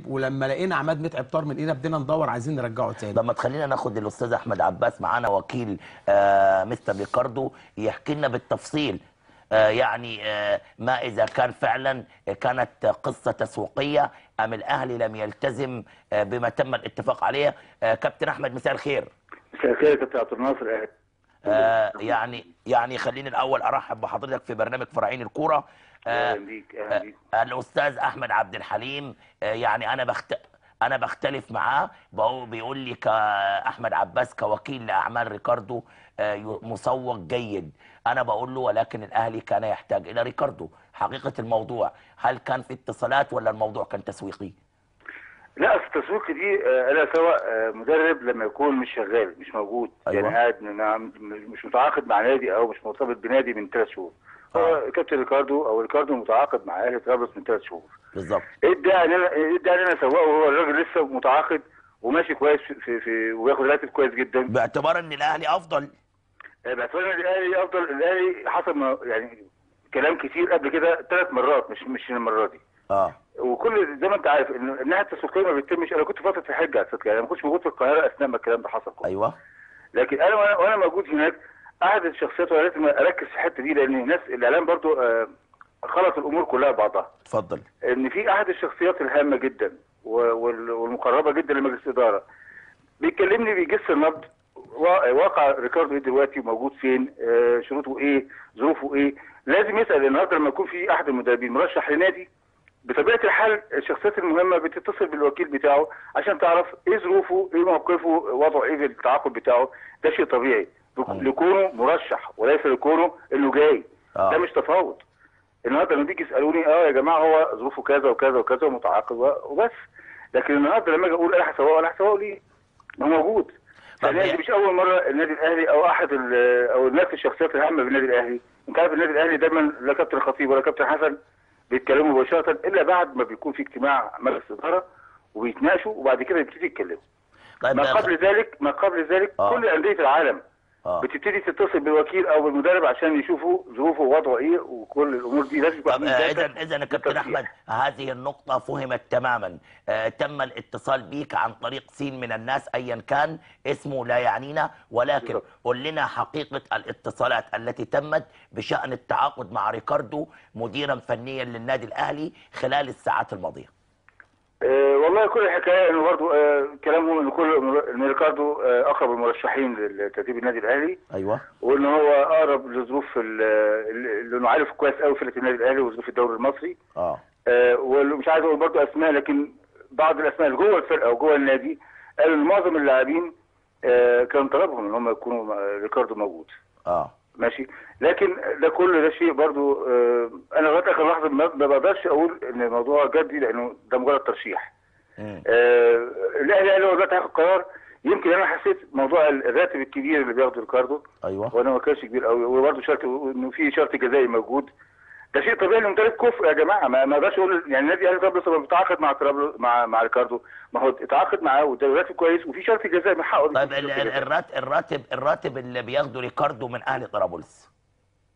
ولما لقينا عماد متعب طار من ايدنا بدينا ندور عايزين نرجعه تاني. لما تخلينا ناخد الاستاذ احمد عباس معانا وكيل مستر ريكاردو يحكي لنا بالتفصيل يعني ما اذا كان فعلا كانت قصه تسويقيه ام الاهلي لم يلتزم بما تم الاتفاق عليه. كابتن احمد مساء الخير. مساء الخير يا كابتن عبد الناصر. يعني خليني الاول ارحب بحضرتك في برنامج فراعين الكوره. اهلا بيك. الاستاذ احمد عبد الحليم يعني انا بختلف معاه، بيقول لي كاحمد عباس كوكيل لاعمال ريكاردو مسوق جيد. انا بقول له ولكن الاهلي كان يحتاج الى ريكاردو. حقيقه الموضوع هل كان في اتصالات ولا الموضوع كان تسويقي؟ لا، التسويق دي انا سواء مدرب لما يكون مش شغال مش موجود. أيوة. يعني قاعد مش متعاقد مع نادي او مش مرتبط بنادي من 3 شهور. كابتن ريكاردو او ريكاردو متعاقد مع اهلي طرابلس من 3 شهور بالظبط. ايه الداعي ان انا اسوقه وهو الراجل لسه متعاقد وماشي كويس في وياخد راتب كويس جدا، باعتبار ان الاهلي افضل. باعتبار ان الاهلي افضل. الاهلي حصل يعني كلام كتير قبل كده 3 مرات مش المره دي. وكل زي ما انت عارف ان الناحيه التسويقيه ما بيتمش. انا كنت فتره في حجه على فكره، يعني ما كنتش موجود في القاهره اثناء ما الكلام ده حصل كله. ايوه. لكن انا وانا موجود هناك احد الشخصيات ولازم اركز في الحته دي لان الناس الاعلام برضو خلط الامور كلها ببعضها. اتفضل. ان في احد الشخصيات الهامه جدا والمقربه جدا لمجلس الاداره بيكلمني بيجس النبض واقع ريكاردو ايه دلوقتي وموجود فين، شروطه ايه، ظروفه ايه. لازم يسال النهارده لما يكون في احد المدربين مرشح لنادي، بطبيعه الحال الشخصيات المهمه بتتصل بالوكيل بتاعه عشان تعرف ايه ظروفه، ايه موقفه، وضعه ايه في التعاقد بتاعه. ده شيء طبيعي لكونه مرشح وليس لكونه انه جاي. ده مش تفاوض. النهارده لما بيجي يسالوني يا جماعه هو ظروفه كذا وكذا وكذا ومتعاقد وبس. لكن النهارده لما اجي اقول انا هسوقه ولا هسوقه ليه؟ ما هو موجود. دي مش اول مره النادي الاهلي او احد او الناس الشخصيات الهامه بالنادي الاهلي. انت عارف النادي الاهلي دايما لا كابتن الخطيب ولا كابتن حسن بيتكلموا مباشره الا بعد ما بيكون في اجتماع مجلس اداره وبيتناقشوا وبعد كده يبتدي يتكلموا. ما قبل ذلك كل انديه العالم بتبتدي تتصل بالوكيل او بالمدرب عشان يشوفوا ظروفه ووضعه ايه، وكل الامور دي لازم يبقى. اذا يا كابتن احمد هذه النقطه فهمت تماما. تم الاتصال بيك عن طريق سين من الناس ايا كان اسمه لا يعنينا، ولكن قل لنا حقيقه الاتصالات التي تمت بشان التعاقد مع ريكاردو مديرا فنيا للنادي الاهلي خلال الساعات الماضيه. والله كل الحكايه انه برضه كلامهم ان ريكاردو اقرب المرشحين لتدريب النادي الاهلي. ايوه. وان هو اقرب لظروف اللي عارف كويس قوي فرقه النادي الاهلي وظروف الدوري المصري. ومش عايز اقول برضه اسماء، لكن بعض الاسماء اللي جوه الفرقه وجوه النادي قالوا ان معظم اللاعبين كان طلبهم ان هم يكونوا ريكاردو موجود. ماشي. لكن ده شيء برضو انا لغايه اخر لحظه ما بقدرش اقول ان الموضوع جدي لانه ده مجرد ترشيح. الاهلي هو دلوقتي هياخد قرار. يمكن انا حسيت موضوع الراتب الكبير اللي بياخده ريكاردو. ايوه. وانا ما كانش كبير قوي، وبرضه شرط انه في شرط جزائي موجود. ده شيء طبيعي لمدرب كفء يا جماعه. ما اقدرش اقول يعني النادي الاهلي طرابلس لما بيتعاقد مع ريكاردو ما هو اتعاقد معاه وده راتب كويس وفي شرط جزائي من حقه. طيب الراتب اللي بياخده ريكاردو من اهلي طرابلس؟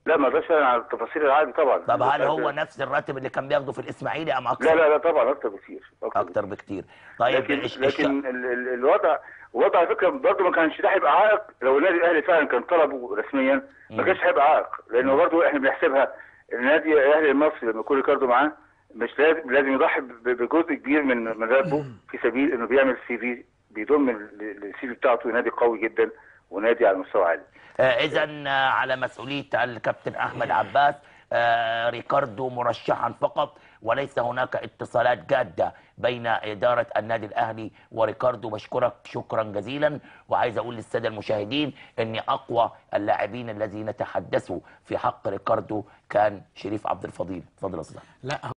لا ما اقدرش على التفاصيل العادي طبعا. طب هل هو نفس الراتب اللي كان بياخده في الاسماعيلي ام اكثر؟ لا طبعا اكثر بكثير. اكثر بكثير. طيب لكن الوضع على فكره برضه ما كانش ده هيبقى عائق. لو النادي الاهلي فعلا كان طلبه رسميا ما كانش هيبقى عائق، لانه برضه احنا بنحسبها النادي الاهلي المصري لما يكون ريكاردو معاه مش لازم يضحي بجزء كبير من راتبه في سبيل انه بيعمل سي في بيضم السي في بتاعته نادي قوي جدا ونادي على مستوى عالي. اذا على مسؤوليه الكابتن احمد عباس ريكاردو مرشحا فقط وليس هناك اتصالات جاده بين اداره النادي الاهلي وريكاردو. بشكرك شكرا جزيلا، وعايز اقول للساده المشاهدين ان اقوى اللاعبين الذين تحدثوا في حق ريكاردو كان شريف عبد الفضيل. اتفضل يا استاذ. لا